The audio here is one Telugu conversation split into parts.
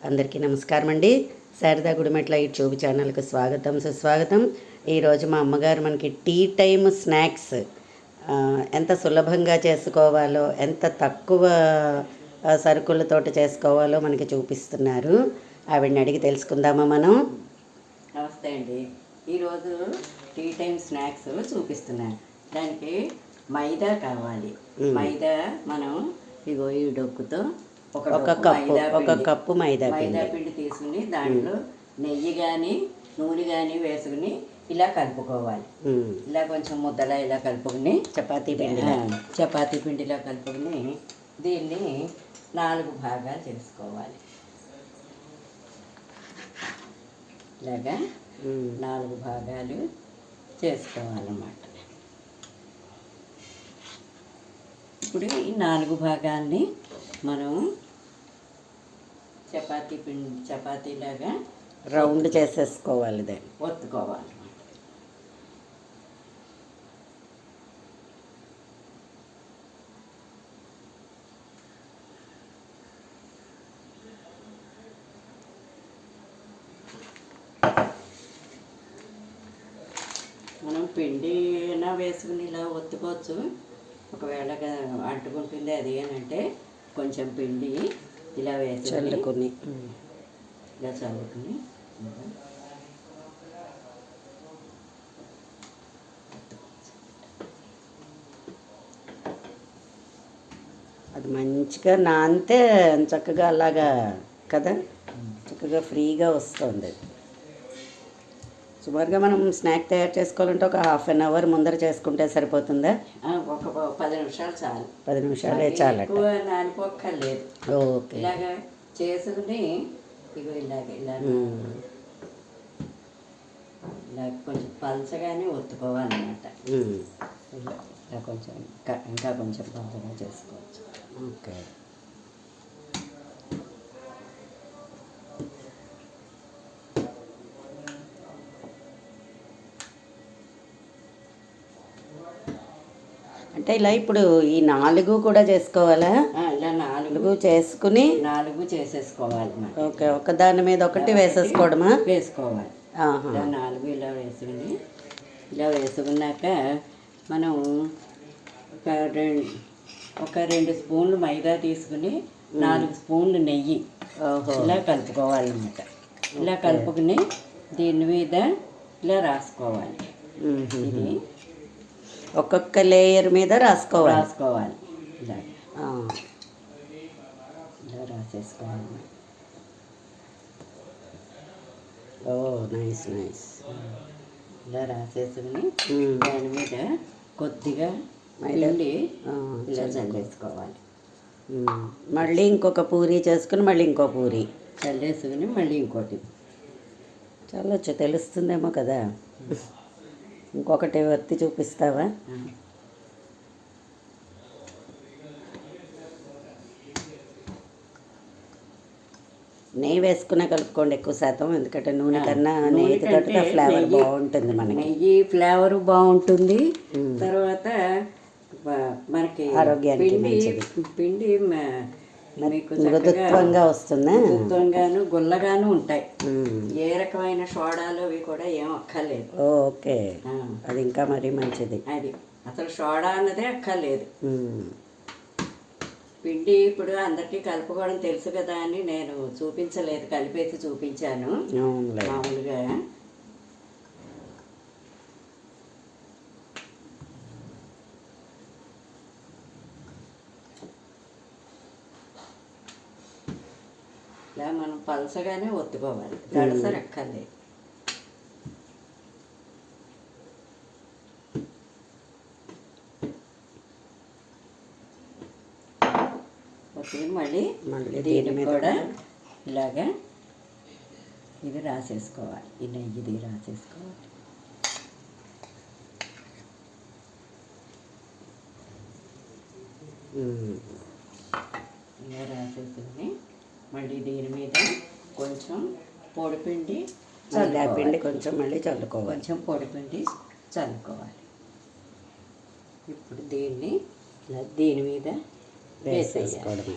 అందరికీ నమస్కారం అండి. శారదా గుడిమెట్ల యూట్యూబ్ ఛానల్కి స్వాగతం సుస్వాగతం. ఈరోజు మా అమ్మగారు మనకి టీ టైమ్ స్నాక్స్ ఎంత సులభంగా చేసుకోవాలో, ఎంత తక్కువ సరుకులతోటి చేసుకోవాలో మనకి చూపిస్తున్నారు. ఆవిడని అడిగి తెలుసుకుందామా మనం. నమస్తే అండి. ఈరోజు టీ టైమ్ స్నాక్స్ చూపిస్తున్నాను. దానికి మైదా కావాలి. మైదా మనం ఇగో ఈ డొక్కుతో ఒక కప్పు మైదా పిండి తీసుకుని దాంట్లో నెయ్యి కానీ నూనె కానీ వేసుకుని ఇలా కలుపుకోవాలి. ఇలా కొంచెం ముద్దలా ఇలా కలుపుకుని చపాతీ పిండిలా కలుపుకుని దీన్ని 4 భాగాలు చేసుకోవాలి. ఇలాగా 4 భాగాలు చేసుకోవాలన్నమాట. ఇప్పుడు ఈ 4 భాగాల్ని మనం చపాతీలాగా రౌండ్ చేసేసుకోవాలి, దాన్ని ఒత్తుకోవాలి. మనం పిండి అయినా వేసుకుని ఇలా ఒత్తుకోవచ్చు. ఒకవేళ అంటుకుంటుంది అది అంటే కొంచెం పిండి ఇలా వేసి చల్లుకొని ఇలా చల్లుకుని అది మంచిగా నానితే చక్కగా అలాగా కదా, చక్కగా ఫ్రీగా వస్తుంది. సుమారుగా మనం స్నాక్ తయారు చేసుకోవాలంటే ఒక ½ అన్ అవర్ ముందర చేసుకుంటే సరిపోతుందా? ఒక 10 నిమిషాలు చాలు. 10 నిమిషాలే చాలు. నానిపోక్కర్లేదు. ఓకే. ఇలాగా చేసుకుని ఇగో ఇలా కొంచెం పలచగానే ఒత్తుకోవాలన్నమాట. ఇలా కొంచెం ఇంకా కొంచెం పలచగా చేసుకోవచ్చు. ఓకే. అంటే ఇలా ఇప్పుడు ఈ 4 కూడా చేసుకోవాలా? ఇలా 4 చేసుకుని 4 చేసేసుకోవాలి. ఓకే. ఒక దాని మీద ఒకటి వేసేసుకోవడమా? వేసుకోవాలి. 4 ఇలా వేసుకుని ఇలా వేసుకున్నాక మనం ఒక 2 స్పూన్లు మైదా తీసుకుని 4 స్పూన్లు నెయ్యి ఇలా కలుపుకోవాలన్నమాట. ఇలా కలుపుకుని దీని మీద ఇలా రాసుకోవాలి. ఇది ఒక్కొక్క లేయర్ మీద రాసుకోవాలి. ఇలా రాసేసుకోవాలి. ఓ నైస్. ఇలా రాసేసుకుని దాని మీద కొద్దిగా పిండి ఇలా చల్లేసుకోవాలి. మళ్ళీ ఇంకొక పూరి చేసుకుని మళ్ళీ ఇంకో పూరి చల్లేసుకుని మళ్ళీ ఇంకోటి చల్లొచ్చు, తెలుస్తుందేమో కదా. ఇంకొకటి ఒత్తి చూపిస్తావా? నెయ్యి వేసుకునే కలుపుకోండి ఎక్కువ శాతం, ఎందుకంటే నూనె కన్నా నెయ్యి తోటి ఫ్లేవర్ బాగుంటుంది. మనకి నెయ్యి ఫ్లేవర్ బాగుంటుంది. తర్వాత మనకి ఆరోగ్యానికి పిండి మృదుత్వంగా వస్తుంది. మృదుత్వంగాను గుల్లగాను ఉంటాయి. ఏ రకమైన సోడాలు అవి కూడా ఏం అక్కర్లేదు. ఓకే, అది ఇంకా మరీ మంచిది. అది అసలు సోడా అన్నదే అక్కర్లేదు. పిండి ఇప్పుడు అందరికీ కలుపుకోవడం తెలుసు కదా అని నేను చూపించలేదు, కలిపేసి చూపించాను మామూలుగా. ఇలా మనం పలసగానే ఒత్తుకోవాలి, దడసరి అక్కర్లేదు. మళ్ళీ దీన్ని కూడా ఇలాగా ఇది రాసేసుకోవాలి. ఈ నెయ్యిది రాసేసుకోవాలి. ఇలా రాసేసుకుని మళ్ళీ దీని మీద కొంచెం పొడిపిండి కొంచెం మళ్ళీ చల్లుకోవాలి. కొంచెం పొడిపిండి చల్లుకోవాలి. ఇప్పుడు దీన్ని ఇలా దీని మీద వేసేయాలి.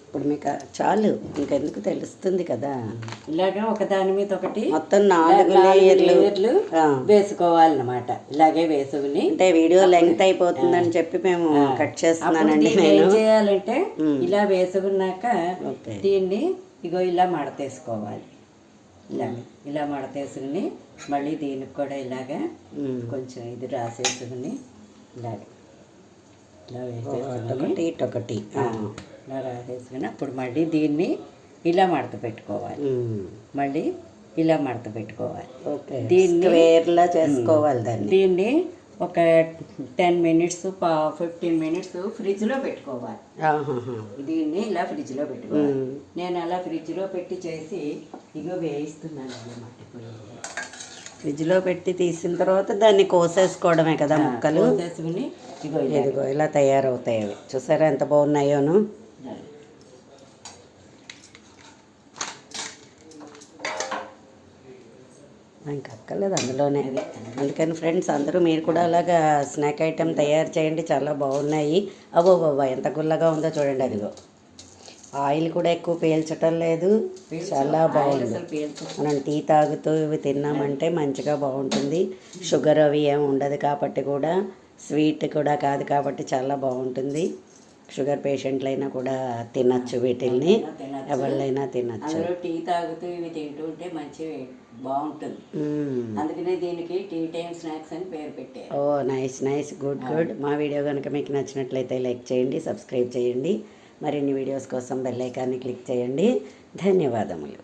ఇప్పుడు మీకు చాలు, ఇంకెందుకు తెలుస్తుంది కదా. ఇలాగే ఒకదాని మీద ఒకటి మొత్తం 4 లేయర్లు లేయర్లు వేసుకోవాలన్నమాట. ఇలాగే వేసుకుని అంటే వీడియో లెంగ్త్ అయిపోతుందని చెప్పి మేము కట్ చేస్తున్నానండి. ఏం నేను చేయాలంటే ఇలా వేసుకున్నాక ఓకే. దీన్ని ఇగో ఇలా మడతేసుకోవాలి. ఇలా మడతేసుకుని మళ్ళీ దీనికి కూడా ఇలాగా కొంచెం ఇది రాసేసుకుని ఇలా వేసేసుకుని ఒకటి ఇలా రాసేసుకుని అప్పుడు మళ్ళీ దీన్ని ఇలా మడత పెట్టుకోవాలి. మళ్ళీ ఇలా మడత పెట్టుకోవాలి. దీన్ని స్క్వేర్లా చేసుకోవాలి. దీన్ని ఒక 10 మినిట్స్ 15 మినిట్స్ ఫ్రిడ్జ్లో పెట్టుకోవాలి. దీన్ని ఇలా ఫ్రిడ్జ్లో పెట్టుకోవాలి. నేను అలా ఫ్రిడ్జ్లో పెట్టి చేసి ఇగో వేయిస్తున్నాను అన్నమాట. ఫ్రిడ్జ్లో పెట్టి తీసిన తర్వాత దాన్ని కోసేసుకోవడమే కదా ముక్కలు. కోసేసుకుని ఇదిగో ఇలా తయారవుతాయి అవి. చూసారా ఎంత బాగున్నాయోను. ఇంకా అక్కర్లేదు అందులోనే. అందుకని ఫ్రెండ్స్ అందరూ మీరు కూడా అలాగా స్నాక్ ఐటెం తయారు చేయండి, చాలా బాగున్నాయి. అబ్బో బాబా ఎంత గుల్లగా ఉందో చూడండి. అదిగో ఆయిల్ కూడా ఎక్కువ పీల్చటం లేదు, చాలా బాగుంది. మనం టీ తాగుతూ ఇవి తిన్నామంటే మంచిగా బాగుంటుంది. షుగర్ అవి ఏమి ఉండదు కాబట్టి, కూడా స్వీట్ కూడా కాదు కాబట్టి చాలా బాగుంటుంది. షుగర్ పేషెంట్లు అయినా కూడా తినచ్చు, వీటిల్ని ఎవరినైనా తినచ్చు. టీ తాగుతూ ఇవి తింటూ ఉంటే మంచి బాగుంటుంది. అందుకనే దీనికి టీ టైమ్ స్నాక్స్ అని పేరు పెట్టారు. ఓ నైస్ గుడ్. మా వీడియో కనుక మీకు నచ్చినట్లయితే లైక్ చేయండి, సబ్స్క్రైబ్ చేయండి. మరిన్ని వీడియోస్ కోసం బెల్ ఐకాన్ని క్లిక్ చేయండి. ధన్యవాదములు.